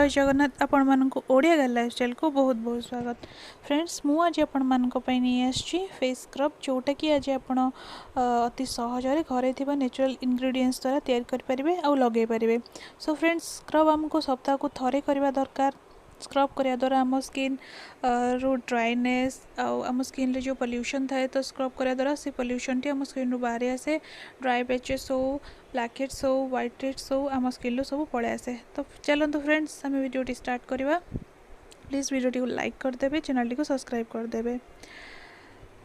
जय जगन्नाथ आपण मानक ओडिया गार्ल लाइफस्टाइल को बहुत बहुत स्वागत। फ्रेंड्स मु आज आपण मानक पई नहीं आछि फेस स्क्रब जोटा कि आज आपण अति सहज रे घरे थिबा नेचुरल इंग्रेडिएंट्स द्वारा तैयार कर परिबे आ लगे परिबे। सो फ्रेंड्स स्क्रब हमको सप्ताह को थरे करबा दरकार। स्क्रब करिया द्वारा आम स्किन रो ड्राइनेस आम स्किन रे जो पोल्यूशन थाए तो स्क्रब करिया द्वारा से पोल्यूशन टी आम स्किन रो बाहर आसे। ड्राई पैचेस हो ब्लैक हेड्स हो व्हाइट हेड्स हो आम स्किन रो सब पळे आसे। तो चलते फ्रेंड्स आम वीडियो स्टार्ट करवा। प्लीज वीडियो को लाइक करदे चैनल को सब्सक्राइब करदे।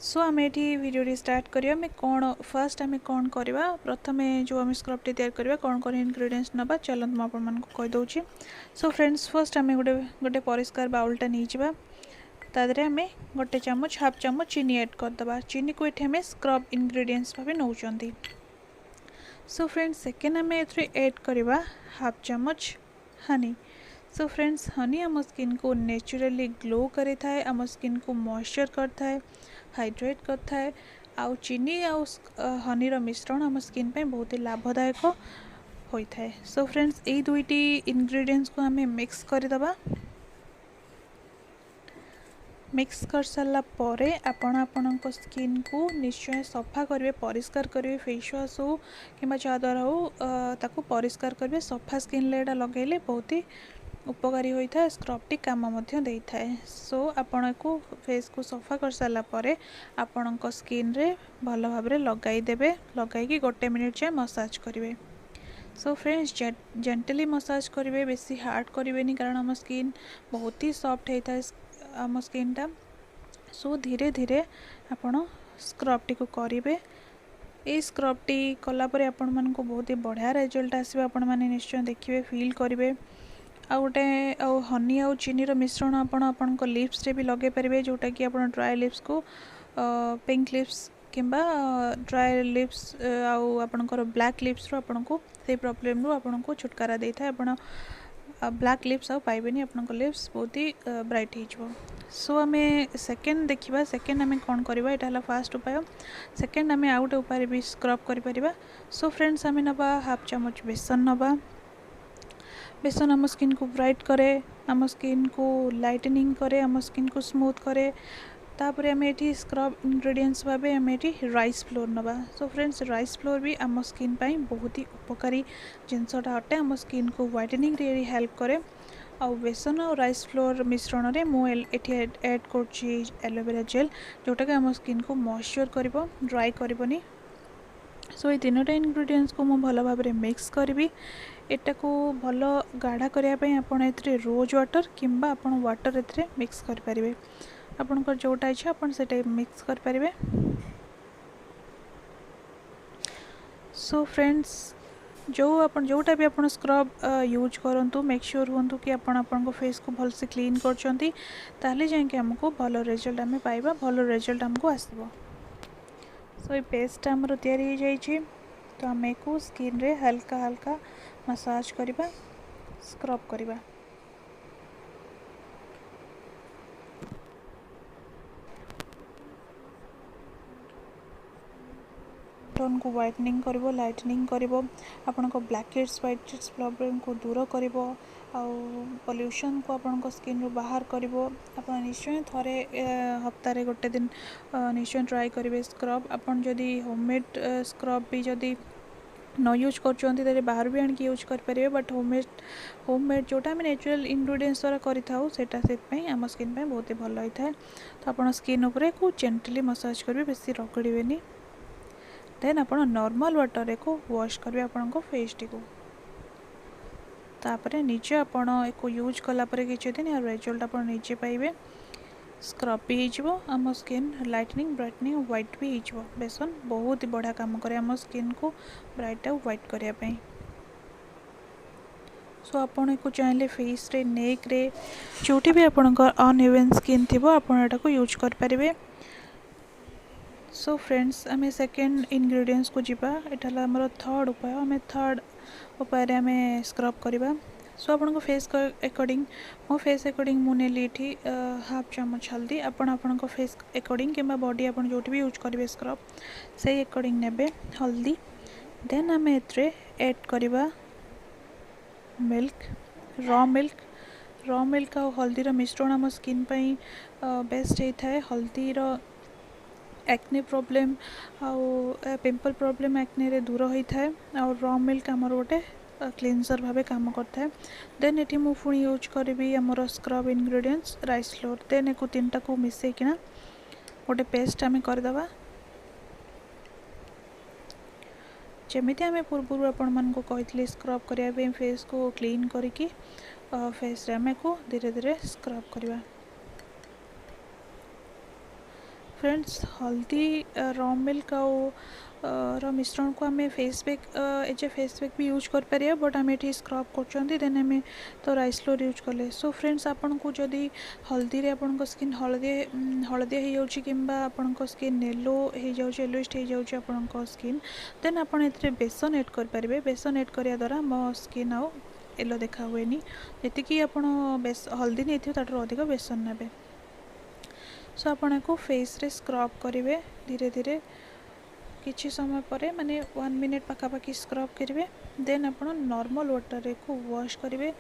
सो आम ये वीडियो स्टार्ट करिया में कौन फर्स्ट आम कौन करवा प्रथमे जो आम स्क्रब टी तैयार करवा कौन कौन इंग्रेडिएंट्स नबा चलत मुझे आपको कही दूची। सो फ्रेंड्स फर्स्ट आम गोटे गोटे परिष्कार बाउलटा नहीं जावा तादरे आम गोटे चामच हाफ चामच चीनी ऐड करदे। चीनी को ये आम स्क्रब इंग्रेडिएंट्स भाव नौ। सो फ्रेंड्स सेकेंड आम ऐड करवा हाफ चामच हनी। सो फ्रेंड्स हनी आम स्किन को नेचुरली ग्लो करे थाए, आम स्किन को मॉइस्चर करता है, हाइड्रेट करता है। आउ चीनी आउ हनी रो मिश्रण आम स्किन पे बहुत ही लाभदायक होता है। सो फ्रेंड्स यही दुईटी इंग्रेडिएंट्स को आम मिक्स करदबा। मिक्स कर सारा पर आपण स्किन को निश्चय सफा करेंगे, परिष्कार करेंगे। फेस वाश हो कि चादर हो ताको परिष्कार करेंगे। सफा स्किन ले लगे बहुत ही उपकारी होता है। स्क्रब टी काम दे थाए। सो आपण को फेस को सफा कर सारा पर आपण स्किन रे भल भाव लगाई देबे। लगाई गोटे मिनिट जाए मसाज करेंगे। सो फ्रेंड्स जेंटली मसाज करेंगे, बेसी हार्ड करेंगे कारण आम स्किन बहुत ही सॉफ्ट होता है आम स्किन टा। सो धीरे धीरे आपण स्क्रब टी को करेंगे। ये स्क्रब टी कलापर आपण मन को बहुत ही बढ़िया रिजल्ट आसो। आपण मैंने निश्चय देखिए फील करेंगे। आ गोटे हनी आउ चीनी रो मिश्रण आपण लिप्स रे भी लगे पारे जोटा कि आप ड्राई लिप्स को पिंक लिप्स किंबा ड्राई लिप्स आउ आपणकर ब्लैक लिप्स रो आपण को से प्रॉब्लम रो आपण को छुटकारा दे था। आपण ब्लैक लिप्स आउ पाइबेनी, आपणकर लिप्स बहुत ही ब्राइट हो। सो आम सेकेंड देखा। सेकेंड आम कौन करवा यहाँ फास्ट उपाय। सेकेंड आम आउटे उपाय भी स्क्रब कर। सो फ्रेंड्स आम नवा हाफ चामच बेसन नवा। बेसन आम स्किन को ब्राइट करे, आम स्किन को लाइटनिंग करे, आम स्किन को स्मूथ करे। तापर आम ये स्क्रब इंग्रेडिएंट्स भाव आम ये राइस फ्लोर नवा। सो फ्रेंड्स राइस फ्लोर भी आम स्किन पाई बहुत ही उपकारी जिनसटा अटे। आम स्किन को व्हाइटनिंग रे हेल्प करे। आउ बेसन और राइस फ्लोर मिश्रण रे मुझे ऐड कर एलोवेरा जेल जोटा कि आम स्किन को मॉइस्चर करिवो, ड्राई करबनी। सो ये तीनोटा इंग्रेडिएंट्स को मुझे भल भाव मिक्स करी। एटा को भल गाढ़ा करने आपड़ ए रोज वाटर किंबा आपन वाटर ए मिक्स करें। आपनकर जोटा इच्छा आपन से मिक्स करें। सो फ्रेंड्स जोटा भी आपन स्क्रब यूज करूँ मेक श्योर हूँ कि आपन फेस को भल से क्लीन कर जाए आमको भल रिजल्ट आम पाइबा, भल रिजल्ट आमको आसब। सो ये पेस्ट आमर तैयारी हो जाइए। तो आम को स्किन रे हल्का हल्का मसाज करवा, स्क्रब करवा। टोन को व्हाइटनिंग करिवो, लाइटनिंग करिवो, आपन को black heads white heads problem को दूर करिवो, आउ पोल्यूशन को आपन को स्किन रो बाहर करिवो। आपन निश्चय थरे हफ्ता रे गोटे दिन निश्चय ट्राई करिवे स्क्रब। आपन जदी होममेड स्क्रब भी जदी न यूज कर बाहर भी आनिक यूज करेंगे। बट होममेड जोटा आम नेचुरल इंग्रेडिएंट्स द्वारा करेटा से आम स्किन पे बहुत ही भल होता है। तो आप स्किन उपरे को जेंटली मसाज करेंगे, बेसी रगड़े। देन आप नॉर्मल वाटर को वॉश करेंगे आपण फेस टी को। तापर निजे आपण एक यूज कलापर किसी दिन यार रिजल्ट आप निजे पाइबे। स्क्रब भी हो आम स्किन लाइटनिंग ब्राइटनिंग व्हाइट भी हो। बेसन बहुत ही बढ़िया काम करे आम स्किन को ब्राइट और व्हाइट करने। सो आपन को चाहिए फेस रे नेक रे जोटी भी आपनकर अनइवन स्किन थी आपटा को यूज करें। सो फ्रेंड्स आम सेकेंड इंग्रेडिएंट्स को जीवा। यहाँ आमर थर्ड उपाय। आम थर्ड उपाय आम स्क्रब करवा। सो आपन फेस अकॉर्डिंग मो फेस अकॉर्डिंग मुझे ये हाफ चामच हल्दी आपण फेस अकॉर्डिंग कि बॉडी आप जो भी यूज करेंगे स्क्रब से अकॉर्डिंग ने हल्दी। देन आम एड करवा milk, raw milk raw milk और हल्दी मिश्रण आम स्किन बेस्ट होता है। हल्दी एक्ने प्रॉब्लम आउ पिंपल प्रॉब्लम एक्ने रे दूर होता है और रॉ मिल्क आमर गोटे क्लीनजर भाव काम करता है। देन ये मुझे पुणी यूज करी आमर scrub ingredients rice flour. Then एक तीन टा को मिसेकिना गोटे पेस्ट आम करदे जमी आम पूर्व आपण मान कही स्क्रब करने फेस को क्लीन करिकी फेस रे आम को धीरे धीरे स्क्रब करवा। फ्रेंड्स हल्दी रॉ मिल्क रो मिश्रण को आम face pack as a face pack भी यूज कर पारे बट आम ये स्क्रब कर देन आम तो राइस फ्लोर यूज कले। सो फ्रेंड्स आपन को जदि हल्दी रे आपन स्किन हलदिया हो किंबा आपन स्किन येलो हो येलोइस्ट हो जाऊँ आपन स्किन देन आपन ए बेसन ऐड कर पारे। बेसन ऐड करिया द्वारा मो स्किन आउ येलो देखा हुए जी आपन हल्दी नहीं ताठू अधिक बेसन नेबे। सो आपन को फेस रे स्क्रब करेंगे धीरे धीरे किछि समय पर माने 1 मिनट पाखापाखि स्क्रब करेंगे। देन आप नॉर्मल वाटर को वॉश करेंगे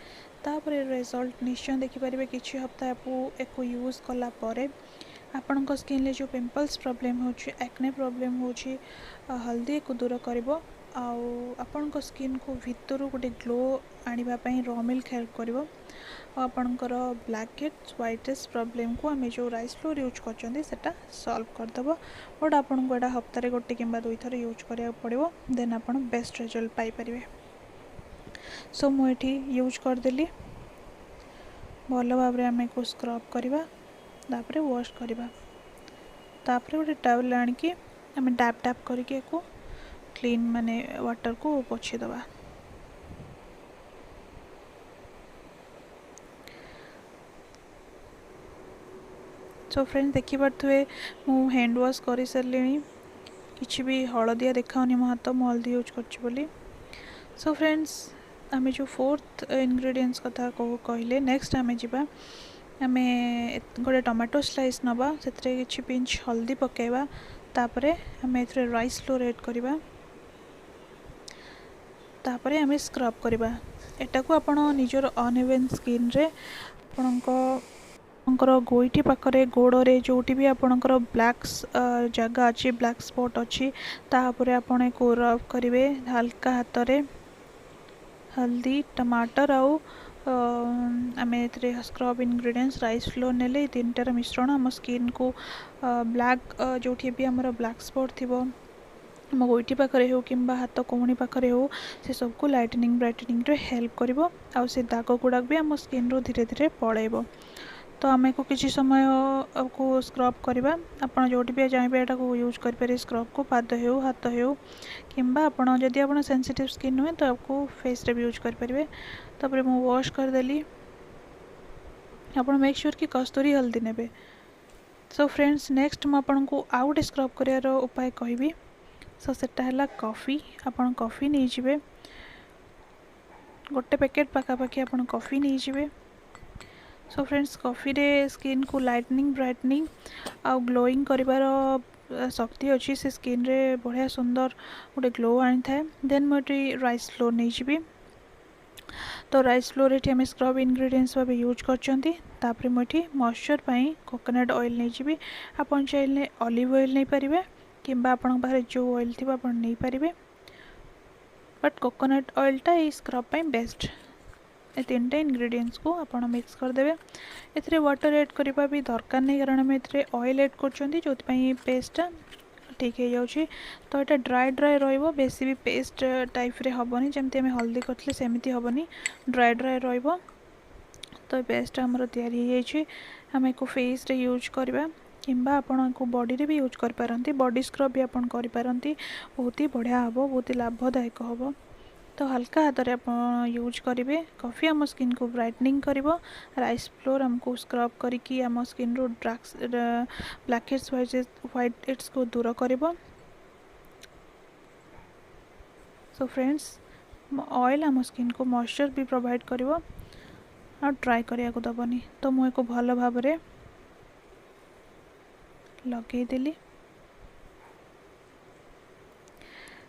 तापर रिजल्ट निश्चय देखिपारे। किछि हफ्ता आपको यूज कला परे आपण स्किन ले जो पिंपल्स प्रॉब्लम हो एक्ने प्रॉब्लम हो हल्दी को दूर करिवो आउ आपण स्किन को भितर गोटे ग्लो आने रॉ मिल्क हेल्प करिवो। आपणकर black heads white heads problem को आम जो राइस फ्लोर यूज कर सॉल्व करदेव बट आपन को यहाँ हफ्तारे गोटे कि 2 थर यूज करा पड़ो देन आप बेस्ट रिजल्ट पाइपर। सो मुझे यूज करदेली भल भाव आम को स्क्रब करवा तापर वॉश करवा तापर गोटे टावल आणिकी आम डैप डैप करके क्लीन माने वाटर को पोछीदवा। सो फ्रेंड्स देखिपे मु हैंड वॉश कर सारे किसी भी हलदिया देखाऊनी मो हाथ मु हल्दी यूज करी। सो फ्रेंड्स आम जो 4th इंग्रेडिएंट्स कथा कहले नेक्स्ट आम जा आम गोटे टमाटो स्लाइस नवा से किसी पिंच हल्दी पकेवा तापर आम ए राइस फ्लोर ऐड करवा तापर आम स्क्रब करवा। एटा को आपण निजर अनइवन स्किन रे आपणकर गोईठी पाखरे गोड़े जोटी भी आपणकर ब्लैक जगह अच्छी ब्लैक स्पॉट अच्छी तापर आपण को रब करेंगे हल्का हाथ रे हल्दी टमाटर आउ आम ए स्क्रब इंग्रेडिएंट्स राइस फ्लोर नेले 3टार मिश्रण आम स्किन को ब्लैक जो भी आमर ब्लैक स्पॉट थी आम गोईठी पाखरे हो कि हाथ कोहणी पाखरे हो से सबको लाइटनिंग ब्राइटनिंग रे हेल्प करिवो आउ से दाग गुड़ाक भी आम स्किन रो धीरे धीरे पड़ेबो। तो आम को किसी समय को स्क्रब करवा आपड़ जो भी चाहिए यहाँ को यूज करें स्क्रब को पाद हो हाथ हो कि जदि आप सेंसिटिव स्किन हुए तो आपको फेस रे भी यूज करेंगे। तापर मुझे वॉश करदेली आप मेक श्योर कि कस्तूरी हल्दी नेबे। सो फ्रेंड्स नेक्स्ट मुझे आउ गोटे स्क्रब कर उपाय कहबी। सो सेटा है कॉफ़ी आपन कॉफ़ी नहीं जिवे गोटे पैकेट पाखापाखि आपन कॉफ़ी नहीं जिवे। सो फ्रेंड्स कॉफ़ी रे स्किन को लाइटनिंग ब्राइटनिंग आउ ग्लोइंग करिवार शक्ति अच्छी से स्किन रे बढ़िया सुंदर गोटे ग्लो आनी थाए। देन मुझे राइस फ्लोर नहीं जी तो राइस फ्लोर ये आम स्क्रब इंग्रेडिएंट्स भाव यूज कर मुझे मॉइस्चर पाई कोकोनट ऑयल नहीं जी आप चाहिए ऑलिव ऑयल नहीं पारे कि आपण पाखे जो ऑयल थी आप नहीं पारे बट कोकोनट ऑयलटा ये स्क्रब पाई बेस्ट। ये 3टा इंग्रेडिएंट्स को आपण मिक्स करदेवे ए वाटर ऐड करने भी दरकार नहीं कारण आम ए ऑयल ऐड कर पेस्टा ठीक हो जाऊँगी। तो यहाँ ड्राई ड्राई रो बेसी भी पेस्ट टाइप रे हेनी जमती आम हल्दी करते सेमती हेनी ड्राई ड्राई रो। तो पेस्ट आमर तैयारी आम को फेस रे यूज करवा कि आपण को बॉडी रे भी यूज कर पारंती बॉडी स्क्रब भी आपन कर पारंती बहुत ही बढ़िया हम बहुत ही लाभदायक हम। तो हल्का हाथ रे आप यूज करेंगे कॉफ़ी आम स्किन को ब्राइटनिंग करिवो राइस फ्लोर आमको स्क्रब करिकी आम स्किन रो ब्लैक हेड्स व्हाइट हेड्स को दूर करिवो। सो फ्रेंड्स ऑयल आम स्किन को मॉइस्चर भी प्रोवाइड करिवो और ड्राई करिया को दबनी। तो मुझे को भल भाव रे लगेदेली।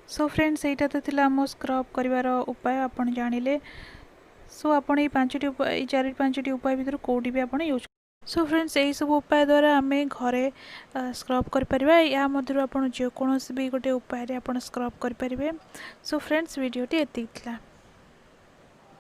सो फ्रेंड्स यहाँ तो थिला मो स्क्रब करिवार उपाय आपण जानिले। सो आपन ये 4-5 उपाय भितर कोडी भी आपन यूज। सो फ्रेंड्स यही सब उपाय द्वारा आम घरे स्क्रब कर या मध्य आपन जेकोसी भी गोटे उपाय आपन स्क्रब करेंगे। सो फ्रेंड्स वीडियोटी एति था।